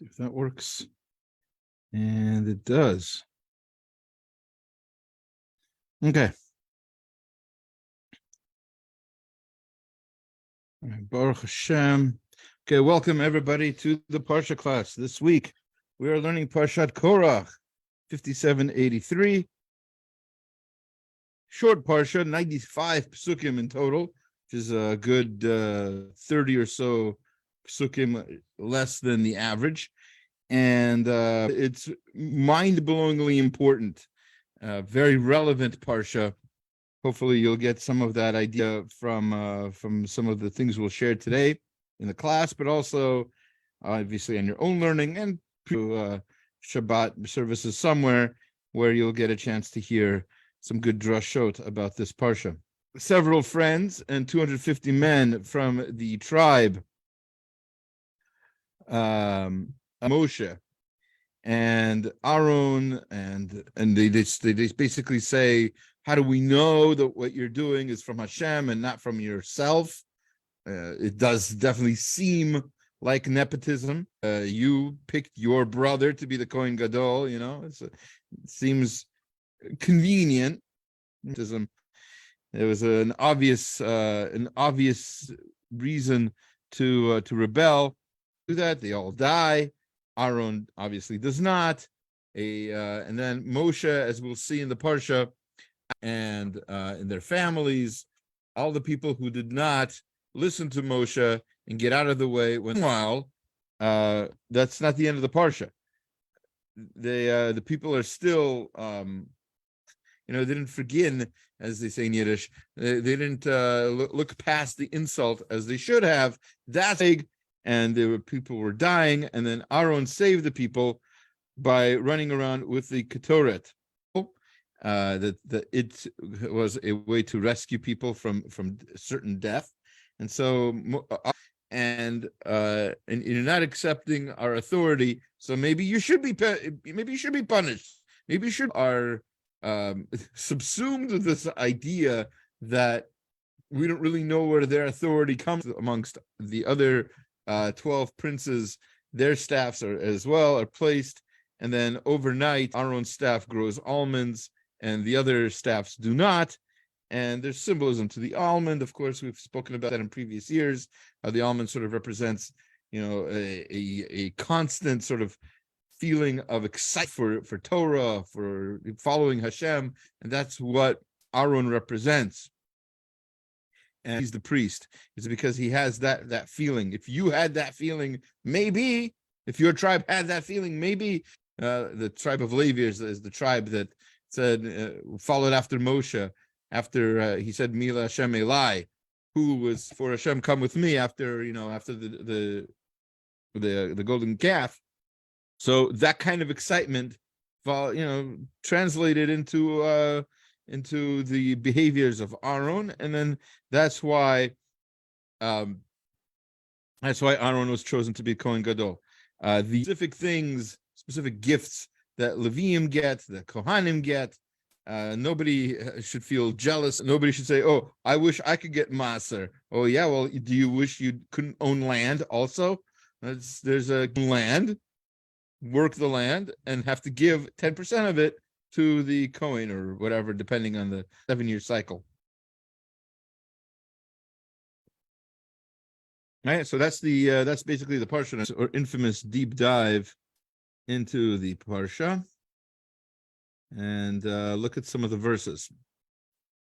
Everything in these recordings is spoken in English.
See if that works. And it does. Okay. All right, Baruch Hashem. Okay, welcome everybody to the Parsha class. This week we are learning Parshat Korach, 5783. Short Parsha, 95 psukim in total, which is a good 30 or so psukim less than the average. And it's mind-blowingly important, very relevant Parsha. Hopefully you'll get some of that idea from some of the things we'll share today in the class, but also obviously on your own learning and through Shabbat services somewhere where you'll get a chance to hear some good drashot about this Parsha. Several friends and 250 men from the tribe Moshe and Aaron, and they basically say, how do we know that what you're doing is from Hashem and not from yourself? It does definitely seem like nepotism. You picked your brother to be the Kohen Gadol, it seems convenient. There was an obvious reason to rebel. Do that, they all die. Aaron obviously does not. And then Moshe, as we'll see in the Parsha, and in their families, all the people who did not listen to Moshe and get out of the way. Meanwhile, that's not the end of the Parsha. The people are still, they didn't forgive, as they say in Yiddish. They didn't look past the insult as they should have. That's big. And people were dying, and then Aaron saved the people by running around with the ketoret. That it was a way to rescue people from certain death, and so and you're not accepting our authority. So maybe you should be punished. Maybe you should are subsumed with this idea that we don't really know where their authority comes amongst the other 12 princes. Their staffs are placed, and then overnight Aaron's staff grows almonds and the other staffs do not. And there's symbolism to the almond. Of course, we've spoken about that in previous years, how the almond sort of represents a constant sort of feeling of excitement for Torah, for following Hashem, and that's what Aaron represents. And he's the priest. It's because he has that feeling. If you had that feeling, maybe, if your tribe had that feeling, maybe the tribe of Levi is the tribe that said, followed after Moshe, after he said, Mila Hashem Elai, who was for Hashem come with me after the golden calf. So that kind of excitement, translated into the behaviors of Aaron, and then that's why Aaron was chosen to be Kohen Gadol. The specific gifts that Leviim get, that Kohanim get, nobody should feel jealous. Nobody should say, "Oh, I wish I could get Maser." Oh, yeah. Well, do you wish you couldn't own land? Also, there's a land, work the land, and have to give 10% of it to the Kohen or whatever, depending on the 7-year cycle. All right, so that's basically the Parsha, or infamous deep dive into the Parsha, and look at some of the verses.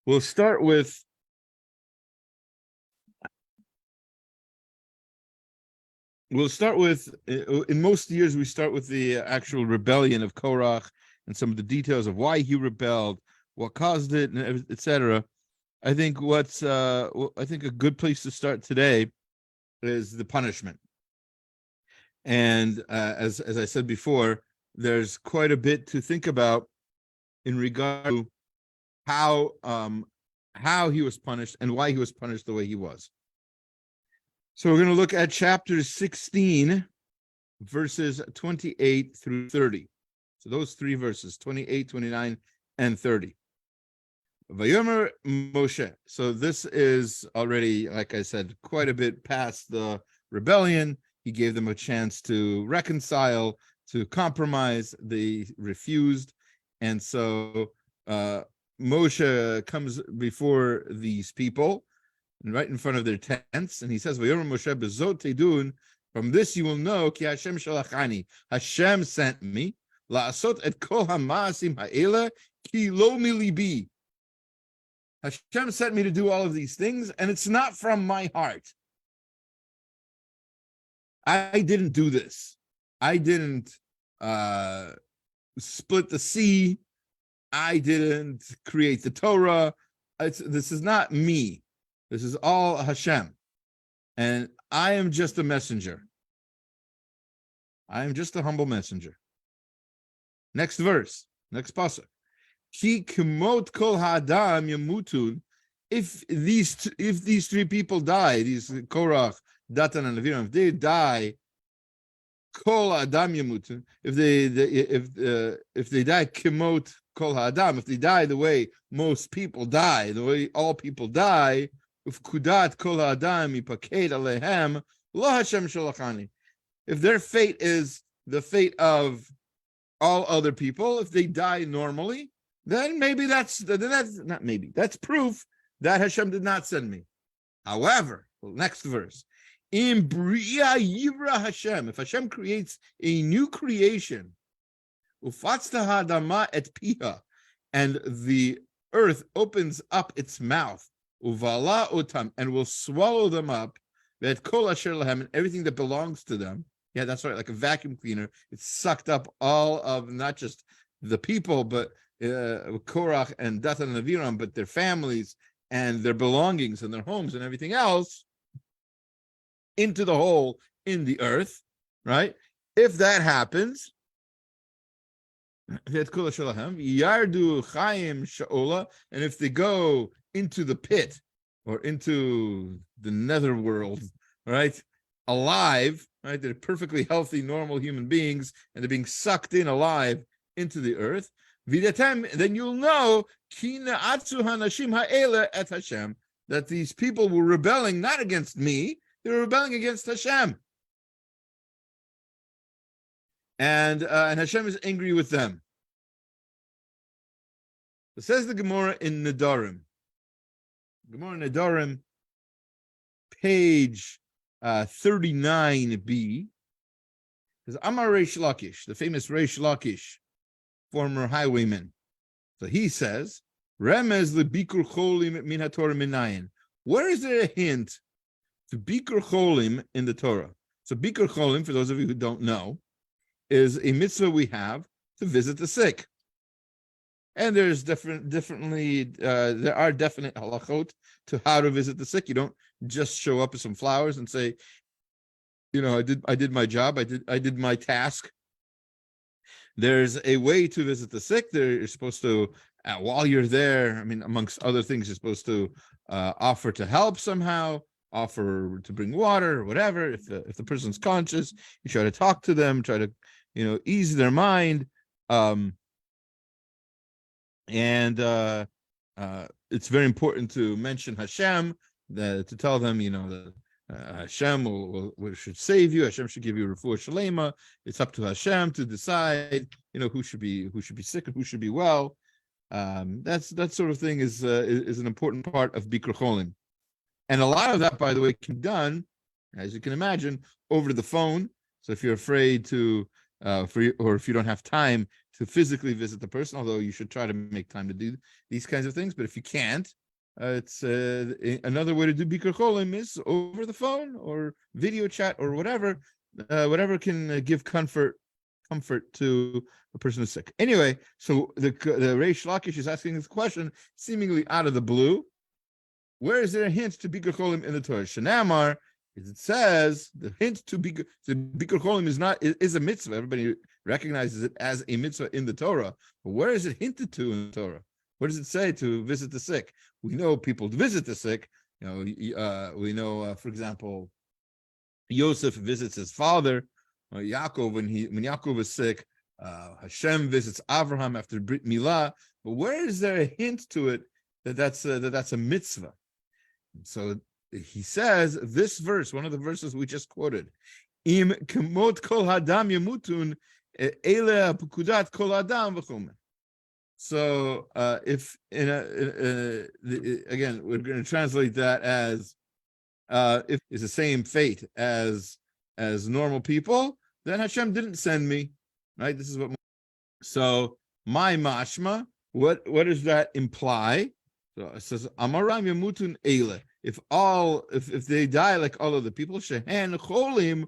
We'll start with in most years we start with the actual rebellion of Korach and some of the details of why he rebelled, what caused it, and etc. I think a good place to start today is the punishment. And as I said before, there's quite a bit to think about in regard to how he was punished and why he was punished the way he was. So we're going to look at chapter 16, verses 28 through 30. So those three verses, 28, 29, and 30. Vayomer Moshe. So this is already, like I said, quite a bit past the rebellion. He gave them a chance to reconcile, to compromise. They refused. And so Moshe comes before these people, right in front of their tents, and he says, "Vayomer Moshe bezot tedun." From this you will know, ki Hashem shalachani. Hashem sent me. La'asot et kol ha'ma'asim ha'ela ki lo milibi. Hashem sent me to do all of these things, and it's not from my heart. I didn't do this. I didn't split the sea. I didn't create the Torah. This is not me. This is all Hashem. And I am just a messenger. I am just a humble messenger. Next verse, next pasuk. Ki kemot kol ha'adam yamutun. If these three people die, these Korach, Datan, and Aviram, if they die, kol ha'adam yamutun. If they die kemot kol ha'adam, if they die the way most people die, the way all people die, if kudat kol ha'adam yipaked alehem lo Hashem shalachani. If their fate is the fate of all other people, if they die normally, then maybe that's proof that Hashem did not send me. However, next verse, in Bria Yivra Hashem, if Hashem creates a new creation, ufatzta ha'adama et piha, and the earth opens up its mouth, uvala otam, and will swallow them up, vet kol asher lahem, and everything that belongs to them. Yeah, that's right, like a vacuum cleaner. It sucked up all of not just the people, but Korach and Datan and Aviram, but their families and their belongings and their homes and everything else into the hole in the earth, right? If that happens, and if they go into the pit or into the netherworld, right, alive, right, they're perfectly healthy, normal human beings, and they're being sucked in alive into the earth, then you'll know that these people were rebelling not against me, they were rebelling against Hashem. And Hashem is angry with them. It says the Gemara in Nedarim. Gemara Nedarim, page 39b. Because Amar Reish Lakish, the famous Reish Lakish, former highwayman. So he says, Remez lebikur cholim min haTorah minayin. Where is there a hint to bikur cholim in the Torah? So bikur cholim, for those of you who don't know, is a mitzvah we have to visit the sick. And there's definitely there are definite halachot to how to visit the sick. You don't just show up with some flowers and say, you know, I did my job, I did my task. There's a way to visit the sick. You're supposed to, while you're there, I mean, amongst other things, you're supposed to offer to help somehow, offer to bring water or whatever. If the person's conscious, you try to talk to them, try to, ease their mind. And it's very important to mention Hashem, to tell them, that Hashem should save you. Hashem should give you refuah shalema. It's up to Hashem to decide, who should be sick and who should be well. That sort of thing is an important part of Bikur Cholim, and a lot of that, by the way, can be done, as you can imagine, over the phone. So if you're afraid to, or if you don't have time to physically visit the person, although you should try to make time to do these kinds of things, but if you can't, it's another way to do Bikur Cholim is over the phone or video chat or whatever can give comfort to a person who's sick. Anyway, so the Reish Lakish is asking this question seemingly out of the blue. Where is there a hint to Bikur Cholim in the Torah? Shanamar, it says the hint to Bikur Cholim is a mitzvah. Everybody recognizes it as a mitzvah in the Torah. But where is it hinted to in the Torah? What does it say to visit the sick? We know people visit the sick. We know, for example, Yosef visits his father. Yaakov, when Yaakov is sick, Hashem visits Avraham after Brit Milah. But where is there a hint to it that's a mitzvah? So he says this verse, one of the verses we just quoted, Im kemot kol hadam yamutun ele pukudat kol adam v'chomer. So if again, we're going to translate that as if it's the same fate as normal people, then Hashem didn't send me, right? This is what. So my mashma, what does that imply? So it says Amaram yamutun eile. If they die like all of the people, shehen cholim,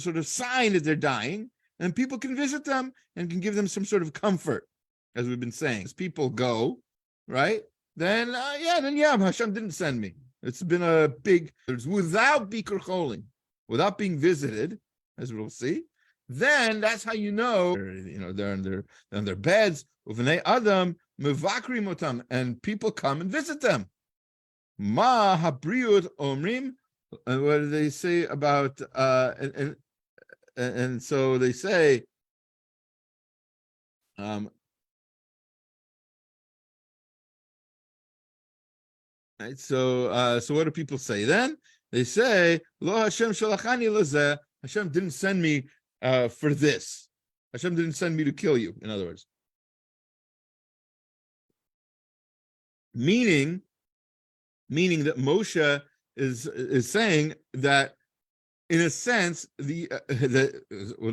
sort of sign that they're dying, and people can visit them and can give them some sort of comfort, as we've been saying. As people go, right? Then Hashem didn't send me. It's been a big, without bikur cholim, without being visited, as we'll see. Then that's how you know, they're on their beds, uvnei adam mevakrim otam, and people come and visit them. Ma habriut omrim, and what do they say about and so they say, right? So what do people say then? They say, Lo Hashem shalachani lazeh. Hashem didn't send me for this. Hashem didn't send me to kill you, in other words. Meaning that Moshe is saying that, in a sense, the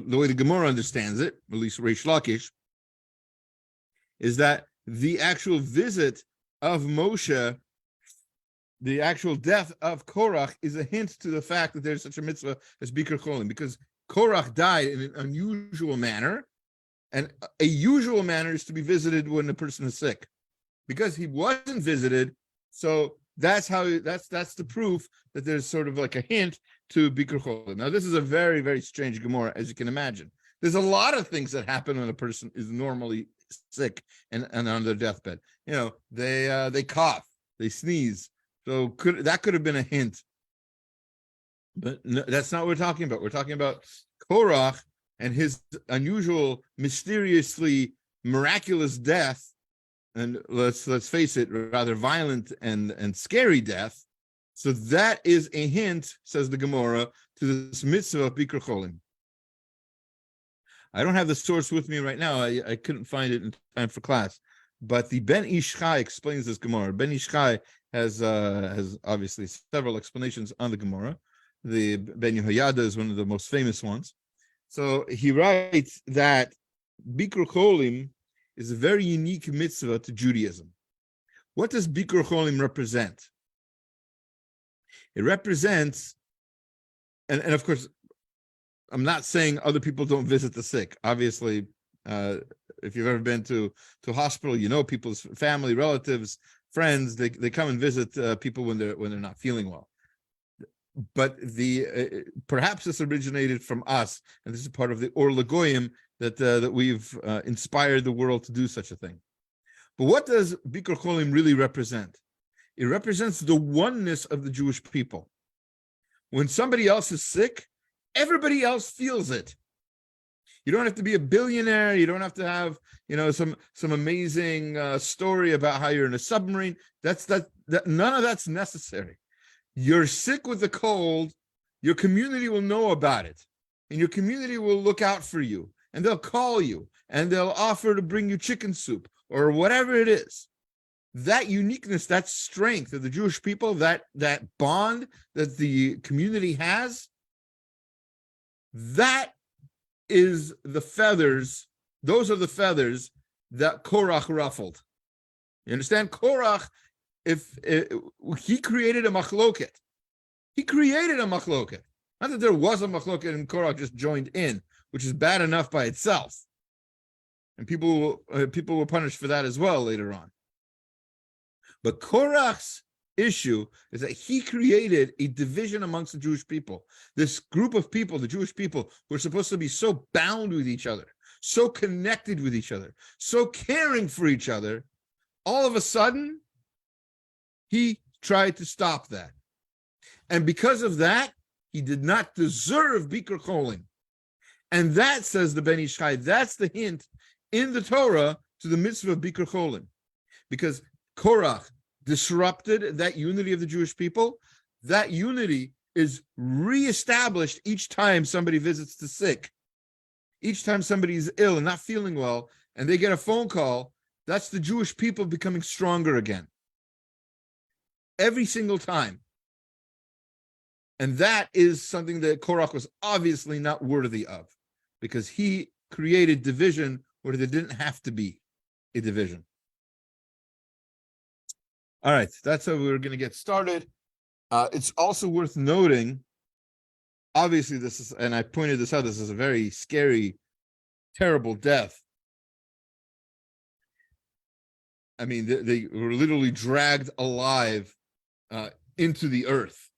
way the Gemara understands it, at least Reish Lakish, is that the actual visit of Moshe, the actual death of Korach, is a hint to the fact that there's such a mitzvah as Bikur Cholim, because Korach died in an unusual manner, and a usual manner is to be visited when a person is sick. Because he wasn't visited, so that's the proof that there's sort of like a hint to Bikur Cholim. Now, this is a very, very strange Gemara, as you can imagine. There's a lot of things that happen when a person is normally sick and on their deathbed. They cough, they sneeze. So that could have been a hint. But no, that's not what we're talking about. We're talking about Korach and his unusual, mysteriously miraculous death, and let's face it, rather violent and scary death. So that is a hint, says the Gemara, to this mitzvah of Bikur Cholim. I don't have the source with me right now. I couldn't find it in time for class. But the Ben Ish Chai explains this Gemara. Ben Ish Chai has obviously several explanations on the Gemara. The Ben Yehoyada is one of the most famous ones. So he writes that Bikur Cholim is a very unique mitzvah to Judaism. What does Bikur Cholim represent? It represents, and of course, I'm not saying other people don't visit the sick. Obviously, if you've ever been to a hospital, people's family, relatives, friends, they come and visit people when they're not feeling well. But perhaps this originated from us, and this is part of the Or Lagoyim that we've inspired the world to do such a thing. But what does Bikur Cholim really represent? It represents the oneness of the Jewish people. When somebody else is sick, everybody else feels it. You don't have to be a billionaire. You don't have to have, some amazing story about how you're in a submarine. That none of that's necessary. You're sick with a cold, your community will know about it, and your community will look out for you, and they'll call you, and they'll offer to bring you chicken soup or whatever it is. That uniqueness, that strength of the Jewish people, that bond that the community has, that is the feathers. Those are the feathers that Korach ruffled. You understand? Korach, he created a machloket. He created a machloket. Not that there was a machloket and Korach just joined in, which is bad enough by itself. And people were punished for that as well later on. But Korach's issue is that he created a division amongst the Jewish people. This group of people, the Jewish people, who are supposed to be so bound with each other, so connected with each other, so caring for each other, all of a sudden, he tried to stop that. And because of that, he did not deserve Bikur Cholim. And that, says the Ben Ish Chai, that's the hint in the Torah to the mitzvah of Bikur Cholim. Because Korach disrupted that unity of the Jewish people. That unity is reestablished each time somebody visits the sick. Each time somebody is ill and not feeling well, and they get a phone call, that's the Jewish people becoming stronger again. Every single time. And that is something that Korach was obviously not worthy of, because he created division where there didn't have to be a division. All right, that's how we're going to get started. It's also worth noting, obviously this is, and I pointed this out, this is a very scary, terrible death. I mean, they were literally dragged alive into the earth.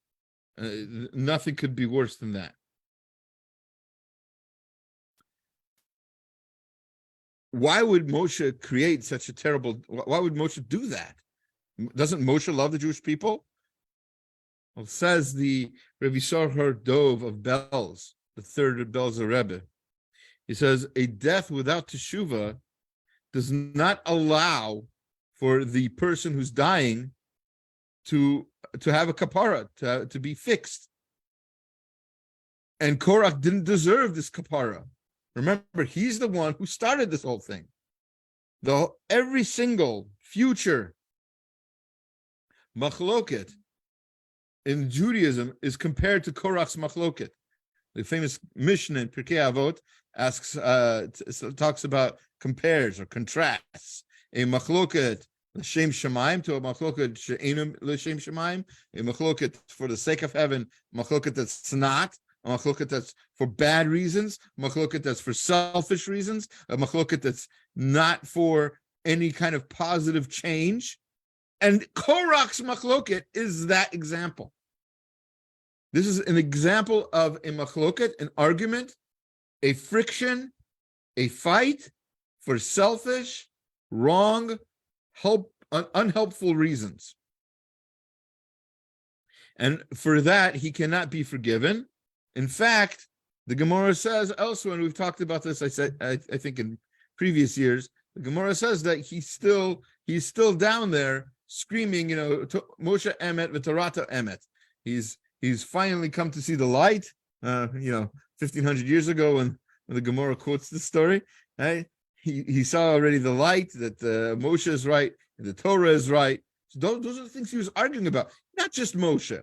Nothing could be worse than that. Why would Moshe create such a terrible, why would Moshe do that? Doesn't Moshe love the Jewish people? Well, says the Rebbe Sarhar Dov of Belz, the third of Belzer Rebbe. He says, a death without teshuvah does not allow for the person who's dying to have a kapara, to be fixed. And Korach didn't deserve this kapara. Remember, he's the one who started this whole thing. Every single future machloket in Judaism is compared to Korach's machloket. The famous Mishnah in Pirkei Avot talks about compares or contrasts a machloket l'shem shemaim to a machloket she'enum l'shem shemaim, a machloket for the sake of heaven, machloket that's not, a machloket that's for bad reasons, a machloket that's for selfish reasons, a machloket that's not for any kind of positive change. And Korach's machloket is that example. This is an example of a machloket, an argument, a friction, a fight for selfish, wrong, unhelpful reasons. And for that, he cannot be forgiven. In fact, the Gemara says elsewhere, and we've talked about this, I think in previous years, the Gemara says that he's still down there screaming, Moshe Emet v'Torata Emet. He's finally come to see the light. 1,500 years ago when the Gemara quotes this story, right? He saw already the light, that Moshe is right and the Torah is right. So those are the things he was arguing about, not just Moshe.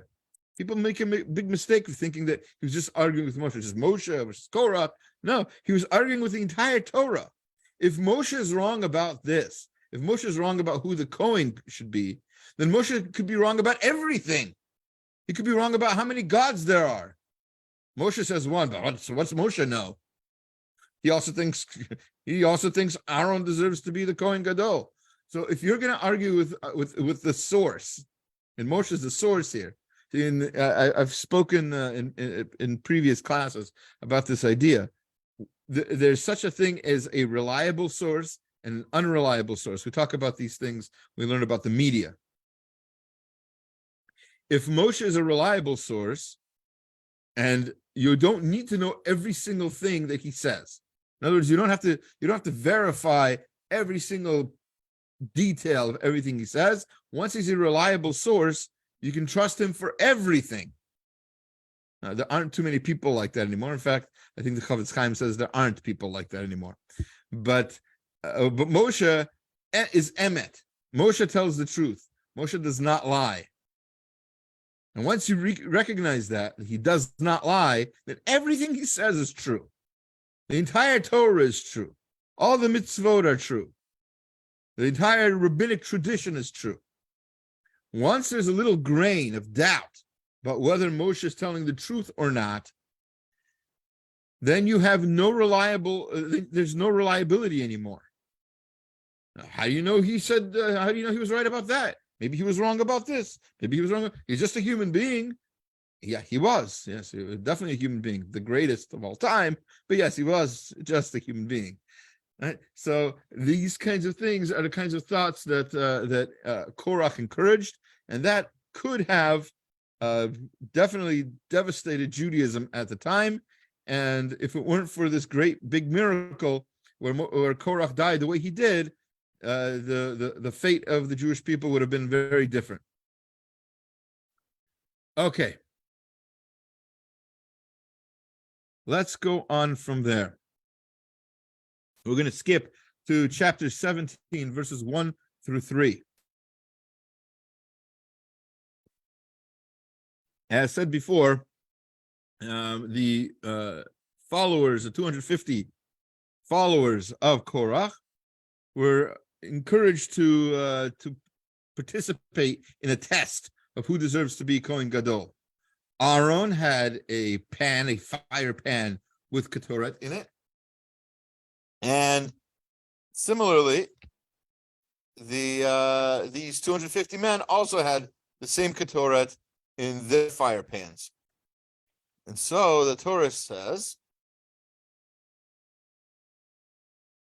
People make a big mistake of thinking that he was just arguing with Moshe, just Moshe versus Korach. No, he was arguing with the entire Torah. If Moshe is wrong about this, if Moshe is wrong about who the Kohen should be, then Moshe could be wrong about everything. He could be wrong about how many gods there are. Moshe says one, but what's Moshe know? He also thinks Aaron deserves to be the Kohen Gadol. So if you're going to argue with the source, and Moshe is the source here. I've spoken in previous classes about this idea. There's such a thing as a reliable source and an unreliable source. We talk about these things. We learn about the media. If Moshe is a reliable source, and you don't need to know every single thing that he says. In other words, you don't have to verify every single detail of everything he says. Once he's a reliable source, you can trust him for everything. Now, there aren't too many people like that anymore. In fact, I think the Chavetz Chaim says there aren't people like that anymore. But Moshe is emet. Moshe tells the truth. Moshe does not lie. And once you recognize that he does not lie, then everything he says is true. The entire Torah is true. All the mitzvot are true. The entire rabbinic tradition is true. Once there's a little grain of doubt about whether Moshe is telling the truth or not, then you have there's no reliability anymore. Now, how do you know he was right about that? Maybe he was wrong about this. Maybe he was wrong. He's just a human being. Yeah, he was. Yes, he was definitely a human being, the greatest of all time. But yes, he was just a human being. Right? So these kinds of things are the kinds of thoughts that Korach encouraged, and that could have definitely devastated Judaism at the time. And if it weren't for this great big miracle where Korach died the way he did, the fate of the Jewish people would have been very different. Okay. let's go on from there. We're going to skip to chapter 17, verses 1 through 3. As said before, the followers, the 250 followers of Korach, were encouraged to participate in a test of who deserves to be Kohen Gadol. Aaron had a pan, a fire pan with ketoret in it, and similarly, these 250 men also had the same ketoret in their fire pans. And so the Torah says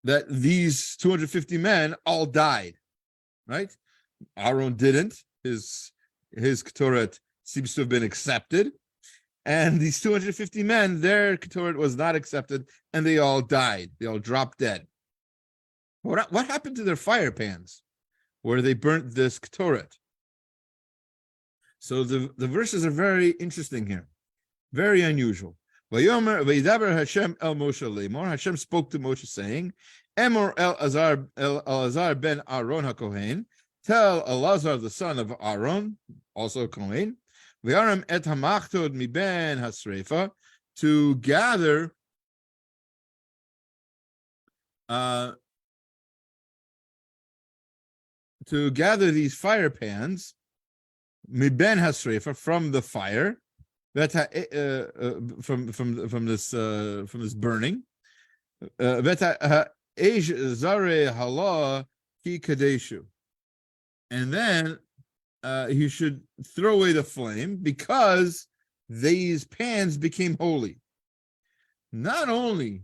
that these 250 men all died, right? Aaron didn't. His ketoret seems to have been accepted. And these 250 men, their ketoret was not accepted, and they all died. They all dropped dead. What happened to their fire pans where they burnt this ketoret? So the verses are very interesting here, very unusual. Hashem el Moshe lemor. Hashem spoke to Moshe saying, Emor Elazar ben Aaron HaKohen, tell Elazar the son of Aaron, also Kohen, V'yaram et hamachtod mi ben hasrefa, to gather these fire pans, mi ben hasrefa, from the fire, from this burning, and then he should throw away the flame because these pans became holy. Not only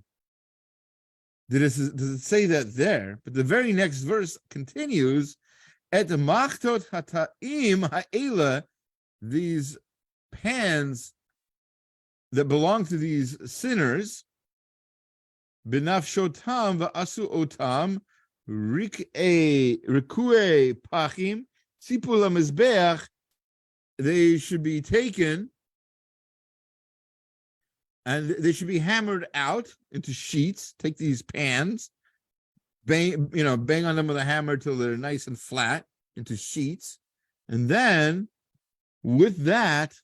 does it say that there, but the very next verse continues, et machtot hataim ha'ela, these pans that belong to these sinners, b'nafshotam v'asu otam rikue pachim tzipul hamizbeach, they should be taken and they should be hammered out into sheets. Take these pans, bang on them with a hammer till they're nice and flat into sheets, and then with that,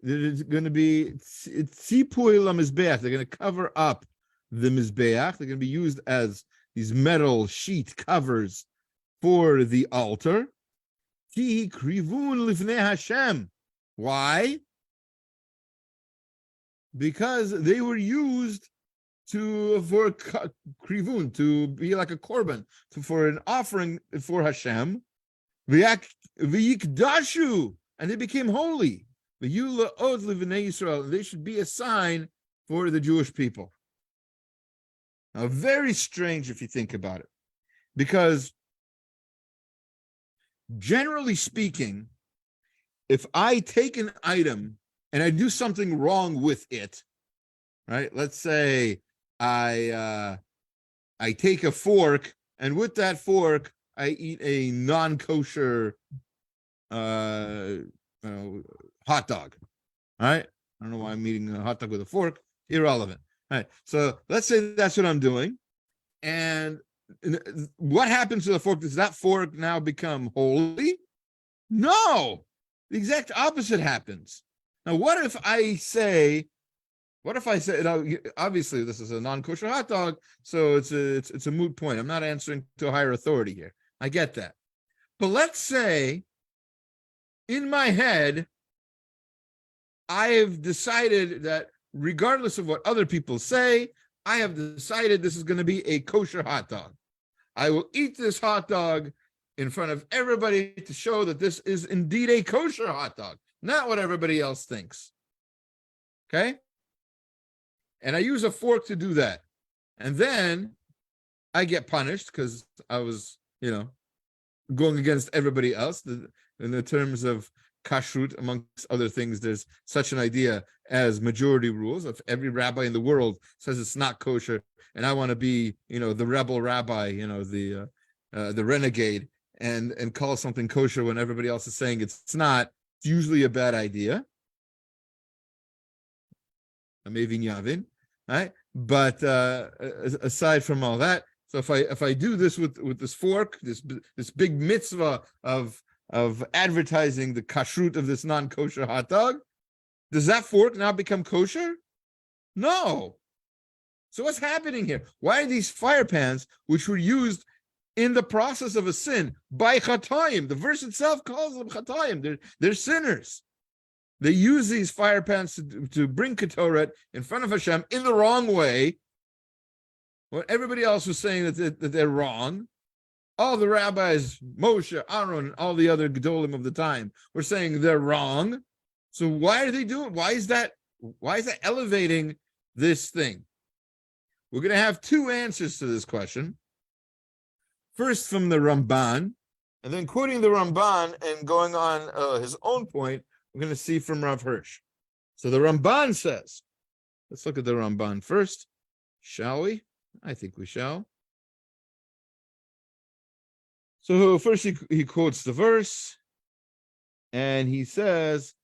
there's going to be tzipul hamizbeach. They're going to cover up the mizbeach. They're going to be used as these metal sheet covers for the altar. Ki krivun lifnei Hashem. Why? Because they were used for krivun, to be like a korban, for an offering for Hashem. V'yikdashu, and they became holy. V'yula od lifnei Yisrael, they should be a sign for the Jewish people. Now, very strange if you think about it, because generally speaking, if I take an item and I do something wrong with it, right? Let's say I take a fork, and with that fork, I eat a non-kosher hot dog, right? I don't know why I'm eating a hot dog with a fork. Irrelevant. All right. So let's say that's what I'm doing. And what happens to the fork? Does that fork now become holy? No. The exact opposite happens. Now, what if I say, obviously this is a non-kosher hot dog, so it's a moot point. I'm not answering to a higher authority here. I get that. But let's say in my head, I've decided that regardless of what other people say, I have decided this is going to be a kosher hot dog. I will eat this hot dog in front of everybody to show that this is indeed a kosher hot dog, not what everybody else thinks. Okay? And I use a fork to do that. And then I get punished because I was, going against everybody else. In the terms of kashrut, amongst other things, there's such an idea as majority rules. If every rabbi in the world says it's not kosher, and I want to be, the rebel rabbi, the renegade, and call something kosher when everybody else is saying it's not, it's usually a bad idea. Amevin Yavin, right? But aside from all that, so if I do this with this fork, this big mitzvah of advertising the kashrut of this non-kosher hot dog, does that fork now become kosher? No. So what's happening here? Why are these fire pans, which were used in the process of a sin by chatayim? The verse itself calls them chatayim. They're sinners. They use these fire pans to bring ketoret in front of Hashem in the wrong way. When everybody else was saying that they're wrong, all the rabbis, Moshe, Aaron, and all the other gedolim of the time were saying they're wrong. So why are they doing? Why is that elevating this thing? We're going to have two answers to this question. First from the Ramban, and then quoting the Ramban and going on his own point, we're going to see from Rav Hirsch. So the Ramban says, let's look at the Ramban first, shall we? I think we shall. So first he quotes the verse, and he says,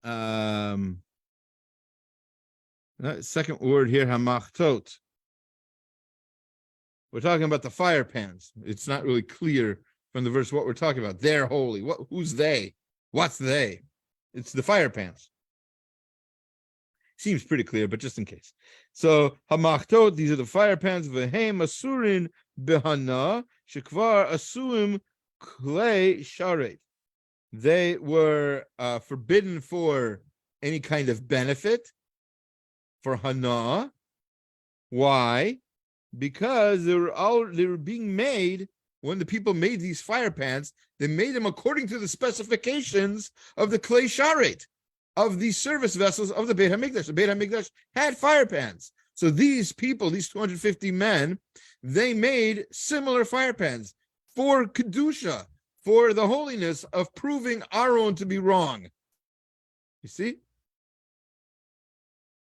second word here, hamachtot. We're talking about the fire pans. It's not really clear from the verse what we're talking about. They're holy. Who's they? What's they? It's the fire pans. Seems pretty clear, but just in case. So hamachtot, these are the fire pans. V'heim asurin behana shekvar asuim klei sharet. They were forbidden for any kind of benefit, for hana. Why? Because they were being made, when the people made these fire pans, they made them according to the specifications of the klei sharet, of these service vessels of the Beit HaMikdash. The Beit HaMikdash had fire pans. So these people, these 250 men, they made similar fire pans for Kedusha, for the holiness of proving Aaron to be wrong. You see?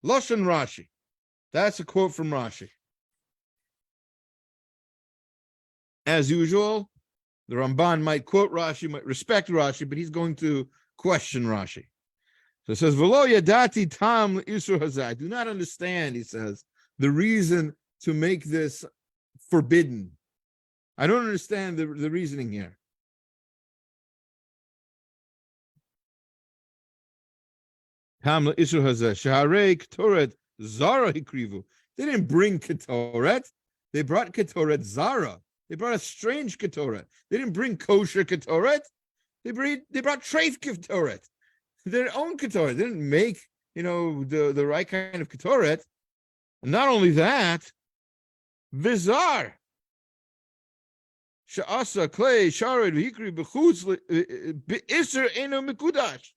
Lashon Rashi. That's a quote from Rashi. As usual, the Ramban might quote Rashi, might respect Rashi, but he's going to question Rashi. So it says, "V'lo yadati tam isur hazai." I do not understand, he says, the reason to make this forbidden. I don't understand the reasoning here. Tam isur hazai. Shaharei ketoret zara hikrivu. They didn't bring ketoret. They brought ketoret zara. They brought a strange ketoret. They didn't bring kosher ketoret. They brought treif ketoret. Their own ketoret. They didn't make, the right kind of ketoret. And not only that, vizar sha'asa klei shared v'hikri b'chutz b'iser eno mikudash.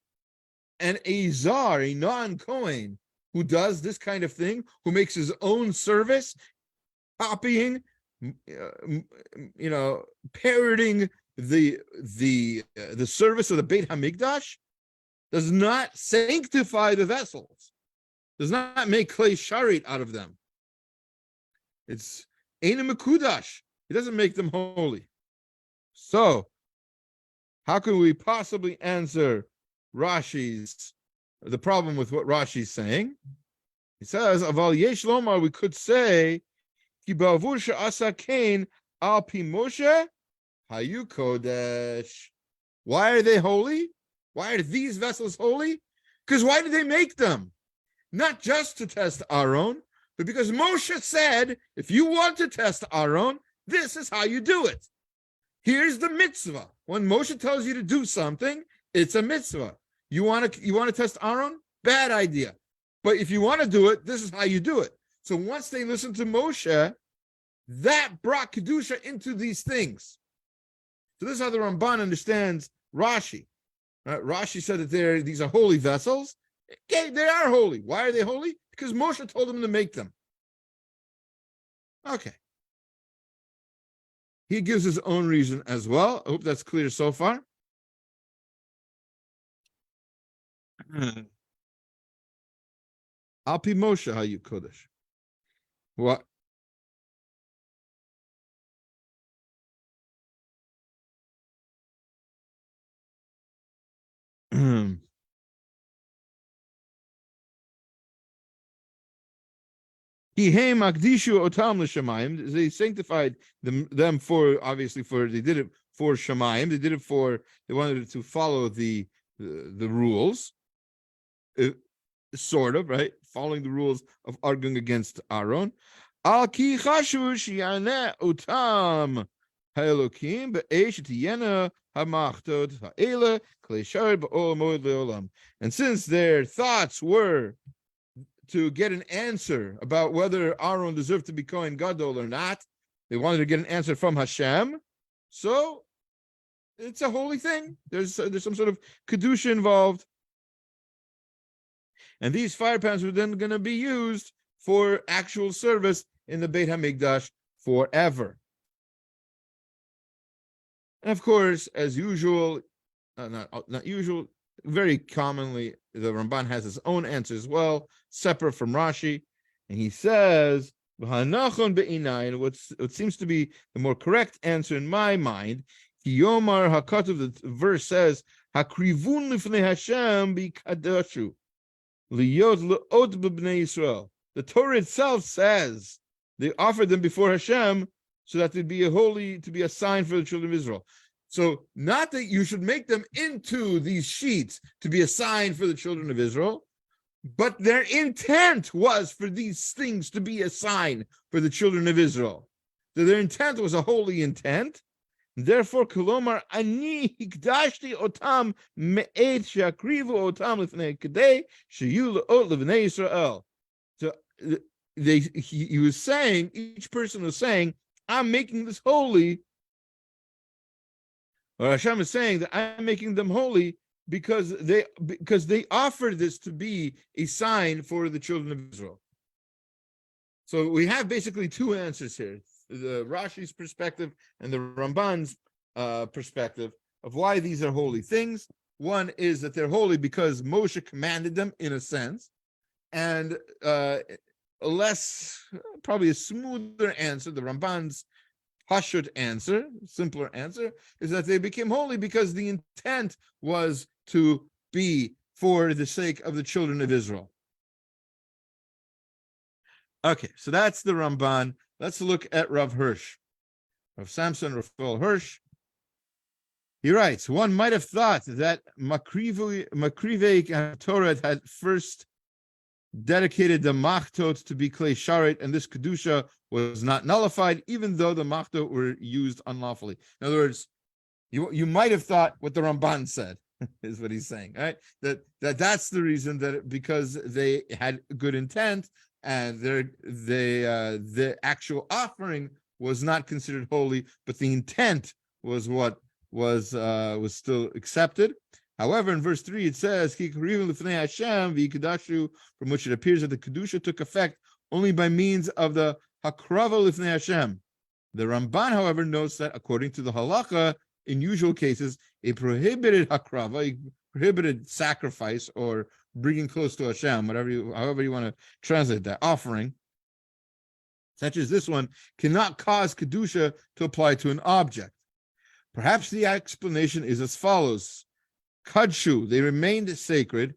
And a zar, a non-Kohen, who does this kind of thing, who makes his own service, copying, parroting the service of the Beit HaMikdash, does not sanctify the vessels, does not make klei sharet out of them. It's Eina Mekudash. It doesn't make them holy. So, how can we possibly answer the problem with what Rashi's saying? He says, Aval yesh lomar, we could say, Ki ba'avur she'asa kain al pi Moshe hayu kodesh. Why are they holy? Why are these vessels holy? Because why did they make them? Not just to test Aaron, but because Moshe said, if you want to test Aaron, this is how you do it. Here's the mitzvah. When Moshe tells you to do something, it's a mitzvah. You want to test Aaron? Bad idea. But if you want to do it, this is how you do it. So once they listened to Moshe, that brought Kedusha into these things. So this is how the Ramban understands Rashi. Rashi said that these are holy vessels. Okay, they are holy. Why are they holy? Because Moshe told them to make them. Okay. He gives his own reason as well. I hope that's clear so far. Al pi Moshe hayu kodesh. What? They sanctified them for, obviously, they did it for Shemayim. They wanted to follow the rules, sort of, right? Following the rules of arguing against Aaron. Al ki chashu shiyaneh utam ha'elokim be'esh tiyena ha'machtot ha'ela klei shar ba'ol moed le'olam. And since their thoughts were to get an answer about whether Aaron deserved to be Kohen Gadol or not, they wanted to get an answer from Hashem. So it's a holy thing. There's some sort of kedusha involved. And these fire pans were then going to be used for actual service in the Beit HaMikdash forever. And of course, as usual, not usual, very commonly, the Ramban has his own answer as well, separate from Rashi. And he says, what seems to be the more correct answer in my mind, Yomar HaKatuv, the verse says, Hakrivun lifnei Hashem b'kadashu, liyot le'ot b'bnei Yisrael. The Torah itself says they offered them before Hashem so that they'd be to be a sign for the children of Israel. So not that you should make them into these sheets to be a sign for the children of Israel, but their intent was for these things to be a sign for the children of Israel. So their intent was a holy intent. Therefore, kolomar ani hikdashti otam me'et she'akrivu otam lifnei kadei sheyu le'ot levnei Yisrael. So he was saying, each person was saying, I'm making this holy. Or Hashem is saying that I'm making them holy because they offered this to be a sign for the children of Israel. So we have basically two answers here: the Rashi's perspective and the Ramban's perspective of why these are holy things. One is that they're holy because Moshe commanded them, in a sense, and probably a smoother answer, the Ramban's Pashut answer, simpler answer, is that they became holy because the intent was to be for the sake of the children of Israel. Okay, so that's the Ramban. Let's look at Rav Hirsch. Rav Samson Raphael Hirsch. He writes, one might have thought that Makrivei Torah had first dedicated the machtot to be klei sharet, and this kedusha was not nullified, even though the machtot were used unlawfully. In other words, you might have thought what the Ramban said, is what he's saying, right? That's the reason, that because they had good intent and the actual offering was not considered holy, but the intent was what was still accepted. However, in verse 3 it says, from which it appears that the kedusha took effect only by means of the hakrava lifnei Hashem. The Ramban, however, notes that according to the halacha, in usual cases, a prohibited hakrava, a prohibited sacrifice or bringing close to Hashem, however you want to translate that, offering, such as this one, cannot cause kedusha to apply to an object. Perhaps the explanation is as follows. Kadshu, they remained sacred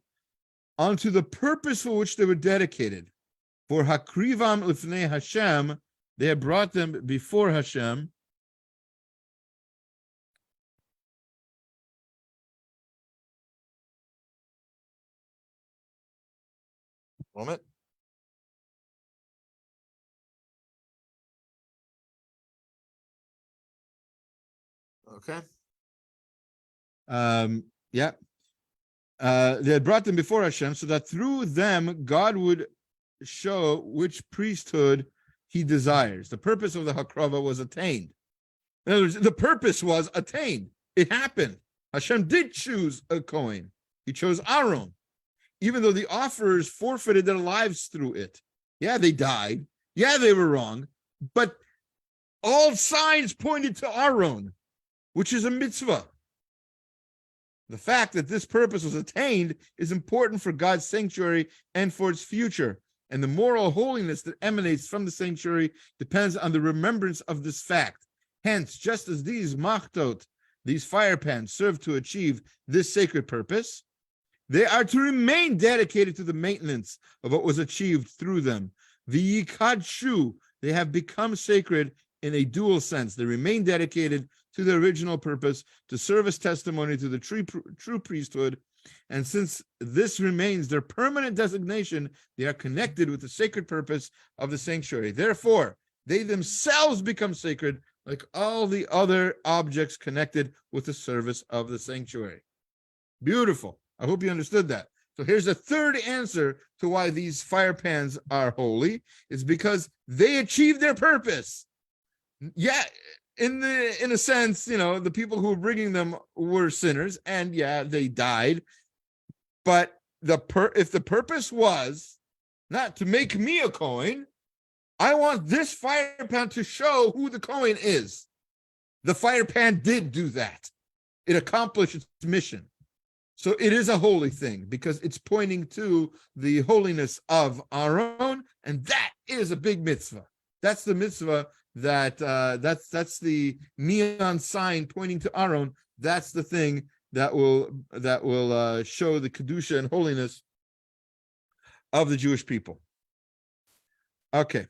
unto the purpose for which they were dedicated. For Hakrivam Lifnei Hashem, they had brought them before Hashem. Moment. Okay. Yeah. They had brought them before Hashem so that through them God would show which priesthood he desires. The purpose of the Hakrava was attained. In other words, the purpose was attained. It happened. Hashem did choose a Kohen. He chose Aaron, even though the offerers forfeited their lives through it. Yeah, they died. Yeah, they were wrong. But all signs pointed to Aaron, which is a mitzvah. The fact that this purpose was attained is important for God's sanctuary and for its future. And the moral holiness that emanates from the sanctuary depends on the remembrance of this fact. Hence, just as these machtot, these fire pans, serve to achieve this sacred purpose, they are to remain dedicated to the maintenance of what was achieved through them. V'yikadshu, they have become sacred in a dual sense. They remain dedicated to their original purpose, to serve as testimony to the true priesthood. And since this remains their permanent designation, they are connected with the sacred purpose of the sanctuary. Therefore, they themselves become sacred, like all the other objects connected with the service of the sanctuary. Beautiful. I hope you understood that. So here's a third answer to why these fire pans are holy. It's because they achieved their purpose. Yeah, in a sense, the people who were bringing them were sinners, and yeah, they died. But if the purpose was not to make me a Kohen, I want this fire pan to show who the Kohen is. The fire pan did do that. It accomplished its mission. So it is a holy thing because it's pointing to the holiness of Aaron, and that is a big mitzvah. That's the mitzvah that's the neon sign pointing to Aaron. That's the thing that will show the kedusha and holiness of the Jewish people. Okay.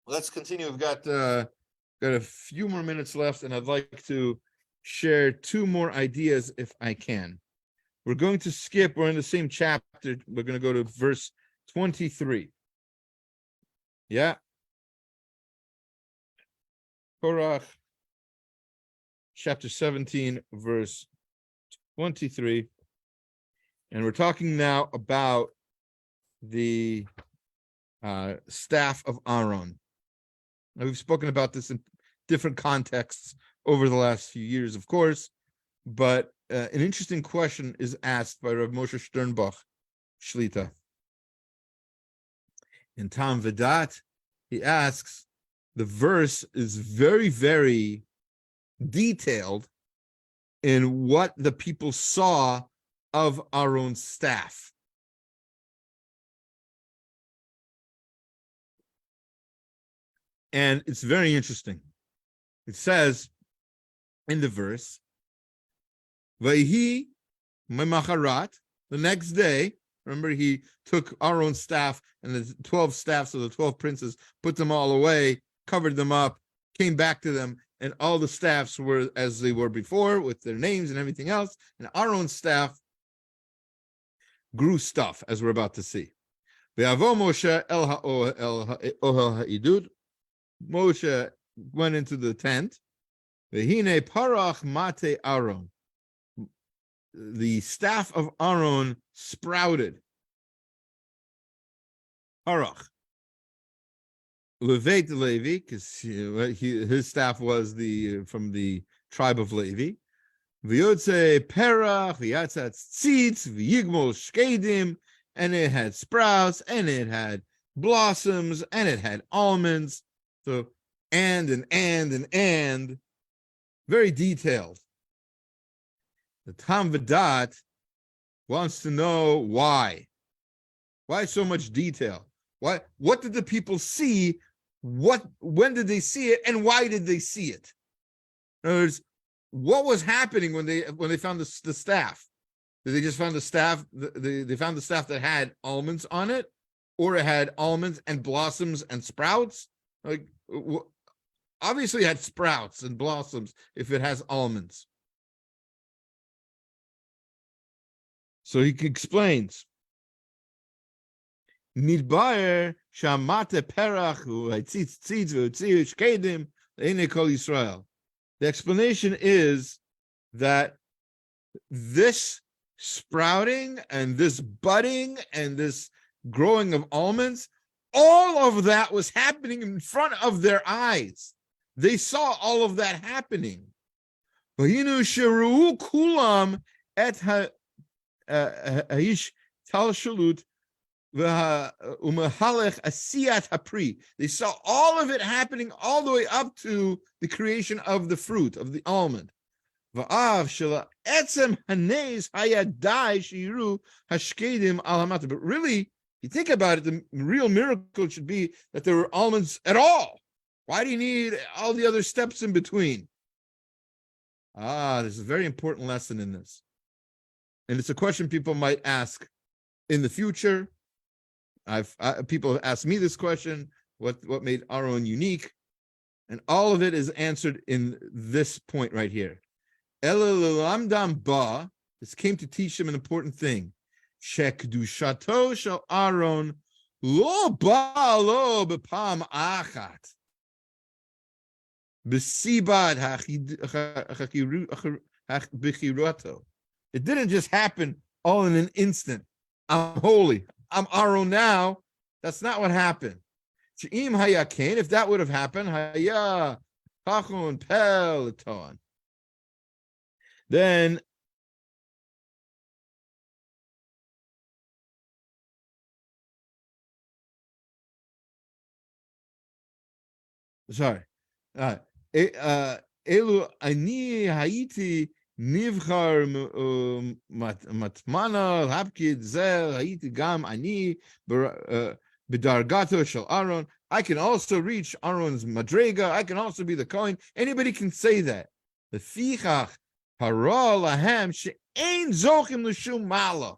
Let's continue. We've got a few more minutes left, and I'd like to share two more ideas if I can. We're going to skip. We're in the same chapter. We're going to go to verse 23. Yeah. Korach, chapter 17, verse 23. And we're talking now about the staff of Aaron. Now, we've spoken about this in different contexts over the last few years, of course, but an interesting question is asked by Rav Moshe Sternbach Shlita. In Tam Vedat, he asks, the verse is very, very detailed in what the people saw of Aaron's staff. And it's very interesting. It says in the verse, Vayhi Memacharat, the next day, remember he took Aaron's staff and the 12 staffs of the 12 princes, put them all away, covered them up, came back to them, and all the staffs were as they were before with their names and everything else. And Aaron's staff grew stuff, as we're about to see. Ve'avo Moshe el ohel ha'idud. Moshe went into the tent. Ve'hine parach mate Aaron. The staff of Aaron sprouted. Parach. Leveit Levi, because his staff was from the tribe of Levi. V'yotze perach, v'yatzat tzitz, v'yigmol shkedim, and it had sprouts, and it had blossoms, and it had almonds. So, and, very detailed. The Tam Vedat wants to know why. Why so much detail? What did the people see? When did they see it, and why did they see it? In other words, what was happening when they found the staff? Did they just find the staff? They found the staff that had almonds on it, or it had almonds and blossoms and sprouts? Like, obviously, it had sprouts and blossoms if it has almonds. So he explains. Midbar shamate perach u'haitzitz tzitz v'utziu shkedim le'inei kol Yisrael. The explanation is that this sprouting and this budding and this growing of almonds, all of that was happening in front of their eyes. They saw all of that happening. V'hinu sheru'u kulam et ha'ish tal shalut u'mehalech asiyat hapri. They saw all of it happening all the way up to the creation of the fruit, of the almond. Va'av shela etzem haneis hayadai shiru hashkedim al hamata. But really, if you think about it, the real miracle should be that there were almonds at all. Why do you need all the other steps in between? There's a very important lesson in this. And it's a question people might ask in the future, People have asked me this question: what made Aaron unique? And all of it is answered in this point right here. Ba. This came to teach them an important thing. Shekdushato shel Aaron lo ba lo b'pam achat. B'sibad b'chirato. It didn't just happen all in an instant. I'm holy. I'm Aaron now. That's not what happened. If that would have happened, haya chachon peleton. Then sorry. Elu ani haiti nivchar matmana hapkid zel haiti gam ani b'dargato shel Aaron. I can also reach Aaron's madrega. I can also be the Kohen. Anybody can say that. The fichach hara lahem she'ein zochim l'shum mala.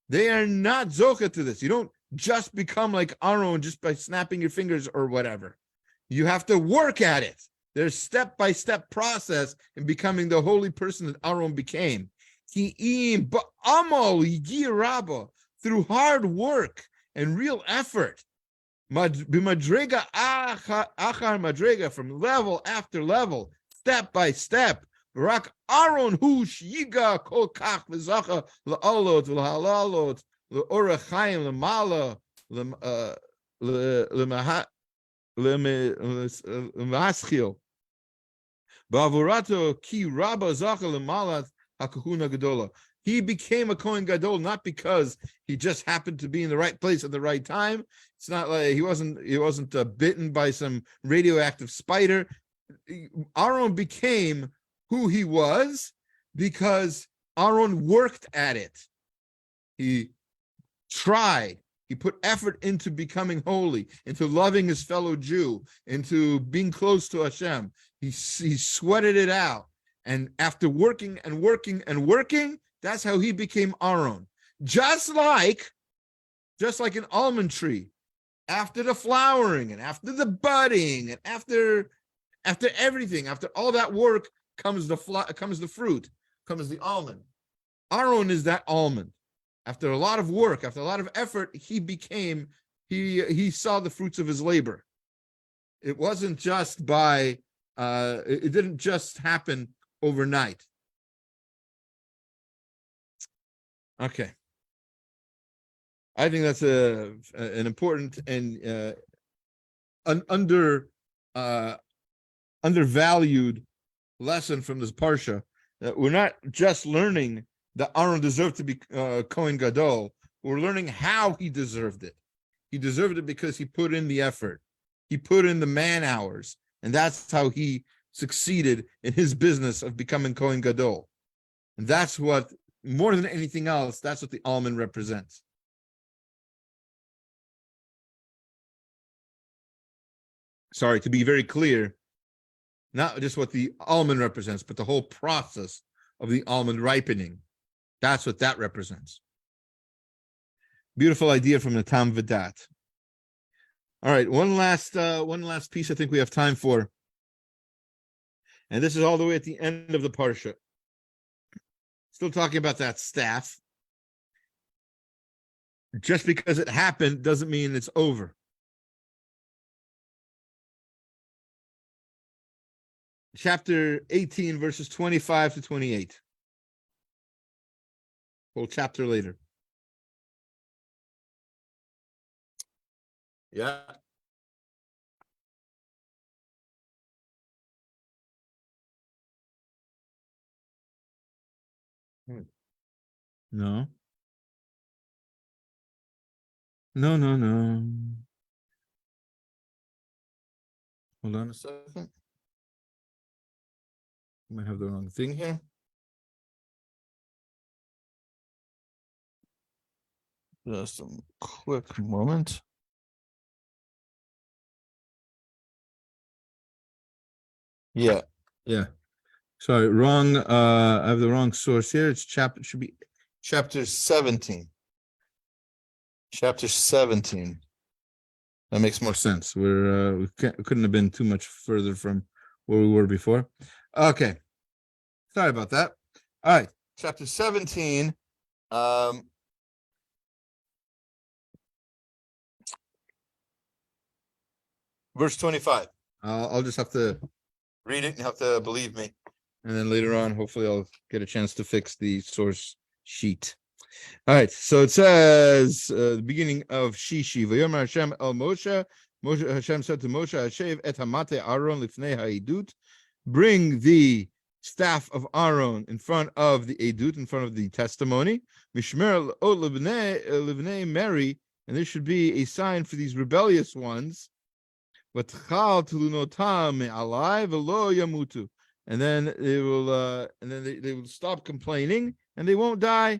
They are not zocha to this. You don't just become like Aaron just by snapping your fingers or whatever. You have to work at it. There's step-by-step process in becoming the holy person that Aaron became. Through hard work and real effort. B'madrega achar madrega, from level after level, step by step. Rak Aaron hu shiga kol kach v'zacha la'alot v'la'halalot l'orach chaim l'mala l'mahaschil ba'avorato ki rabba zacha l'malat hakahuna gadola. He became a Kohen Gadol not because he just happened to be in the right place at the right time. It's not like he wasn't bitten by some radioactive spider. Aaron became who he was because Aaron worked at it. He tried. He put effort into becoming holy, into loving his fellow Jew, into being close to Hashem. He sweated it out. And after working and working and working, that's how he became Aaron. Just like an almond tree, after the flowering and after the budding and after everything, after all that work comes the fruit, comes the almond. Aaron is that almond. After a lot of work, after a lot of effort, he saw the fruits of his labor. It wasn't just it didn't just happen overnight. Okay. I think that's an important and undervalued lesson from this parsha, that we're not just learning that Aaron deserved to be Kohen Gadol. We're learning how he deserved it. He deserved it because he put in the effort. He put in the man hours, and that's how he succeeded in his business of becoming Kohen Gadol. And that's what, more than anything else, that's what the almond represents. Sorry, to be very clear, not just what the almond represents, but the whole process of the almond ripening. That's what that represents. Beautiful idea from the Tam V'dat. All right, one last piece I think we have time for. And this is all the way at the end of the parsha. Still talking about that staff. Just because it happened doesn't mean it's over. Chapter 18, verses 25 to 28. Whole chapter later. Yeah. No. No. Hold on a second. I might have the wrong thing here. Just a quick moment. Yeah. Sorry, wrong. I have the wrong source here. Should be chapter 17. Chapter 17. That makes more sense. We couldn't have been too much further from where we were before. Okay. Sorry about that. All right. Chapter 17. Verse 25. I'll just have to read it and have to believe me. And then later on, hopefully I'll get a chance to fix the source sheet. All right, so it says, the beginning of Shishi, Vayomer Hashem el Moshe, Hashem said to Moshe, Hashev et hamate Aaron lifnei ha'edut, bring the staff of Aaron in front of the edut, in front of the testimony, Mishmer ot livnei Mary, and there should be a sign for these rebellious ones, V'tchal tlunotam me'alai v'lo yamutu, and then they will stop complaining and they won't die.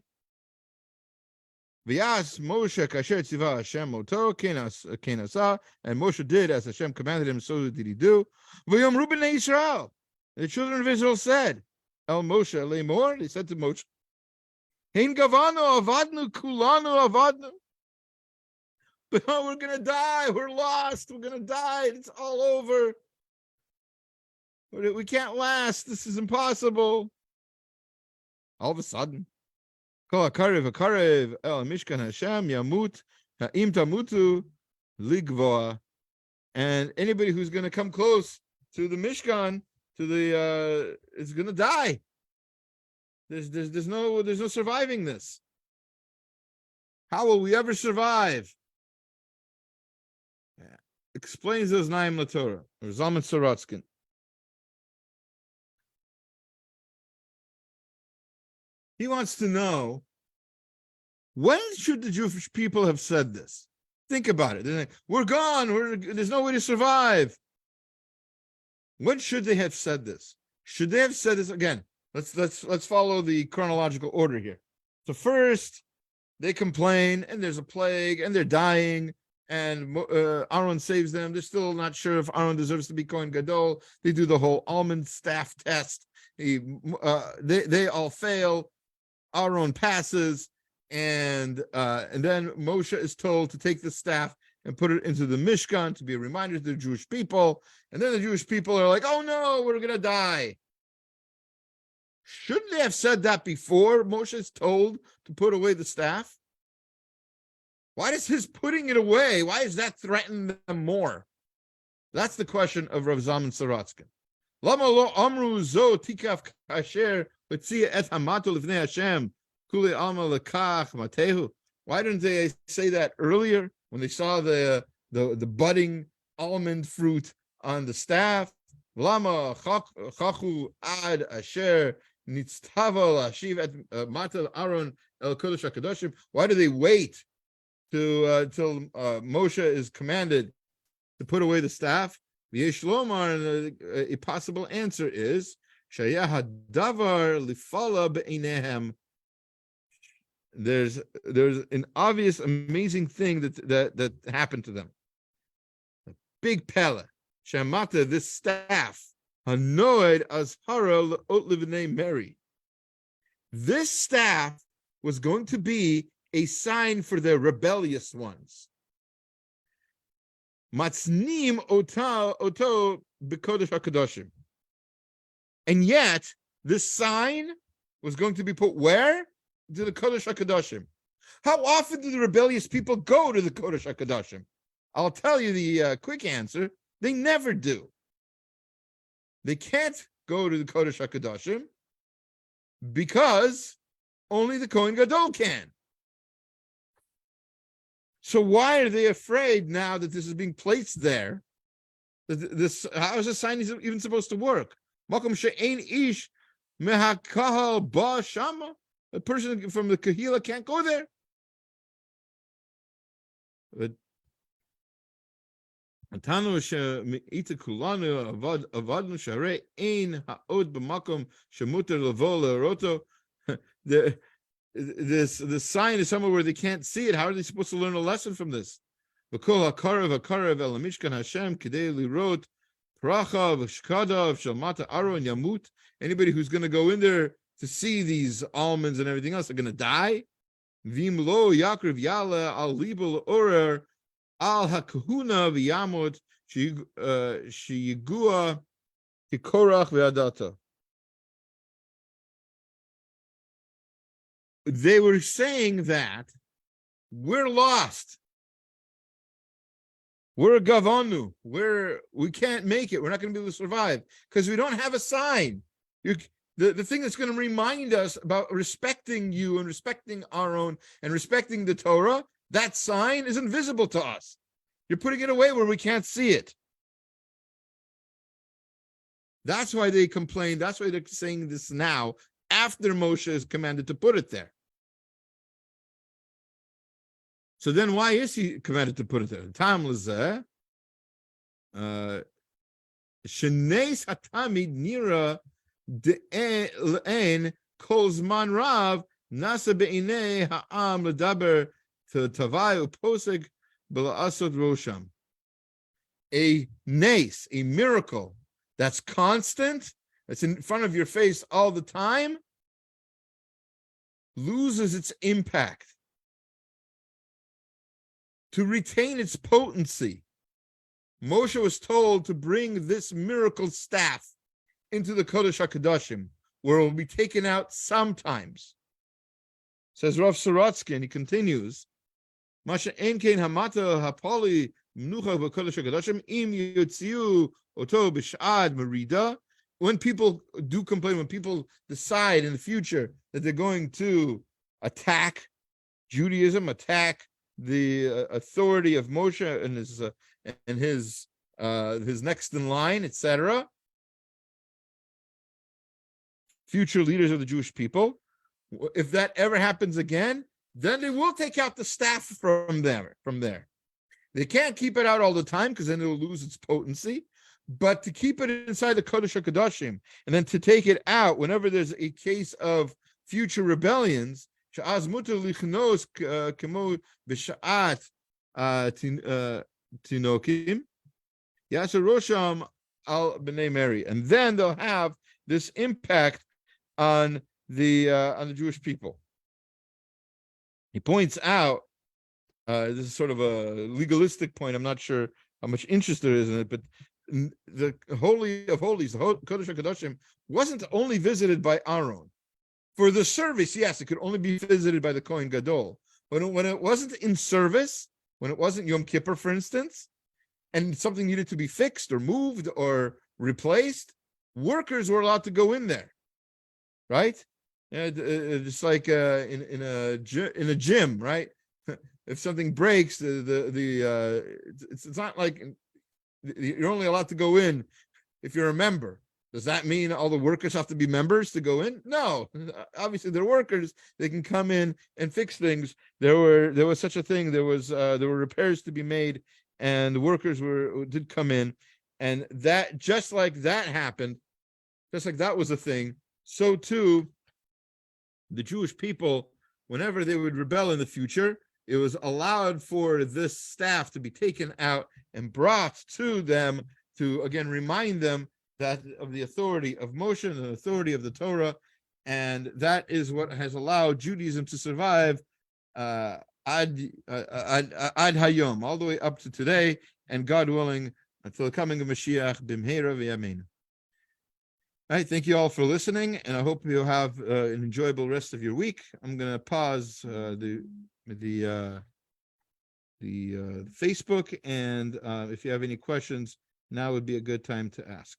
V'yas Moshe kasher tziva Hashem oto kenasa, and Moshe did as Hashem commanded him, so did he do. V'yomru b'nei Yisrael, the children of Israel said, El Moshe le'mor, they said to Moshe, Hein gavanu avadnu kulanu avadnu. But we're gonna die. We're lost. We're gonna die. It's all over. We can't last. This is impossible. All of a sudden, Kol hakarev el mishkan Hashem yamut ha'im tamutu ligvoa, and anybody who's going to come close to the Mishkan, is going to die. There's no surviving this. How will we ever survive? Yeah. Explains those Naim LaTorah, or Zalman Sorotskin. He wants to know, when should the Jewish people have said this? Think about it. They're like, we're gone. There's no way to survive. When should they have said this? Should they have said this again? Let's follow the chronological order here. So first, they complain, and there's a plague, and they're dying, and Aaron saves them. They're still not sure if Aaron deserves to be Kohen Gadol. They do the whole almond staff test. They all fail. Aaron passes, and then Moshe is told to take the staff and put it into the Mishkan to be a reminder to the Jewish people. And then the Jewish people are like, oh no, we're going to die. Shouldn't they have said that before Moshe is told to put away the staff? Why does his putting it away, why does that threaten them more? That's the question of Rav Zalman Sorotskin. Lama lo amru zo tikaf kasher v'tzia et hamato lifnei Hashem kuli alma lekach matehu. Why didn't they say that earlier when they saw the budding almond fruit on the staff? Lama chachu ad asher nitztava lashiv et matel Aaron el kodesh hakadoshim. Why do they wait till Moshe is commanded to put away the staff? V'yesh a possible answer is shayah hadavar lifala be'inehem. There's an obvious, amazing thing that happened to them. A big pella. Shamata, this staff, hanoed azhara le'ot livnei Mary. This staff was going to be a sign for the rebellious ones. Matznim oto b'kodesh hakadoshim. And yet, this sign was going to be put where? To the Kodesh HaKadoshim. How often do the rebellious people go to the Kodesh HaKadoshim? I'll tell you the quick answer. They never do. They can't go to the Kodesh HaKadoshim because only the Kohen Gadol can. So why are they afraid now that this is being placed there? How is this sign even supposed to work? Makom she'ein ish mehakahal ba shama. A person from the Kahila can't go there. But there's the sign is somewhere where they can't see it. How are they supposed to learn a lesson from this? Anybody who's going to go in there to see these almonds and everything else are going to die. Vim lo yakriv yala al libel orer al hakahuna v'yamot sheyigua kikorach ve'adata. They were saying that we're lost. We're a gavanu. We can't make it. We're not going to be able to survive because we don't have a sign. The thing that's going to remind us about respecting you and respecting our own and respecting the Torah, that sign is invisible to us. You're putting it away where we can't see it. That's why they complain. That's why they're saying this now, after Moshe is commanded to put it there. So then why is he commanded to put it there? Tam lezeh, shenes hatamid nira de'en kol zman rav nasa be'inei ha'am ledaber tavai uposek b'la'asot rosham. A nace, a miracle that's constant, that's in front of your face all the time, loses its impact. To retain its potency, Moshe was told to bring this miracle staff into the Kodesh HaKadoshim, where it will be taken out sometimes. Says Rav Sorotsky, and he continues, Masha enkein hamata hapali mnucha b'Kodesh HaKadoshim im yotziu oto b'shad merida. When people do complain, when people decide in the future that they're going to attack Judaism, attack the authority of Moshe and his next in line, etc., future leaders of the Jewish people, if that ever happens again, then they will take out the staff from there. They can't keep it out all the time because then it will lose its potency. But to keep it inside the Kodesh HaKadoshim and then to take it out whenever there's a case of future rebellions, she'az muter lichnos kemo b'sha'at tinokim yasher rosham al b'nei Mary, and then they'll have this impact on the Jewish people. He points out, this is sort of a legalistic point. I'm not sure how much interest there is in it, but the Holy of Holies, the Kodesh HaKadoshim, wasn't only visited by Aaron. For the service, yes, it could only be visited by the Kohen Gadol. When it wasn't in service, when it wasn't Yom Kippur, for instance, and something needed to be fixed or moved or replaced, workers were allowed to go in there, right? Just like in a gym, right? If something breaks, it's not like you're only allowed to go in if you're a member. Does that mean all the workers have to be members to go in? No, obviously they're workers. They can come in and fix things. There was such a thing. There were repairs to be made, and the workers did come in, and that just like that happened, just like that was a thing. So too, the Jewish people, whenever they would rebel in the future, it was allowed for this staff to be taken out and brought to them to again remind them that of the authority of Moshe and the authority of the Torah, and that is what has allowed Judaism to survive ad hayom, all the way up to today, and God willing, until the coming of Mashiach b'mheira v'yameinu. All right, thank you all for listening, and I hope you'll have an enjoyable rest of your week. I'm going to pause the Facebook, and if you have any questions, now would be a good time to ask.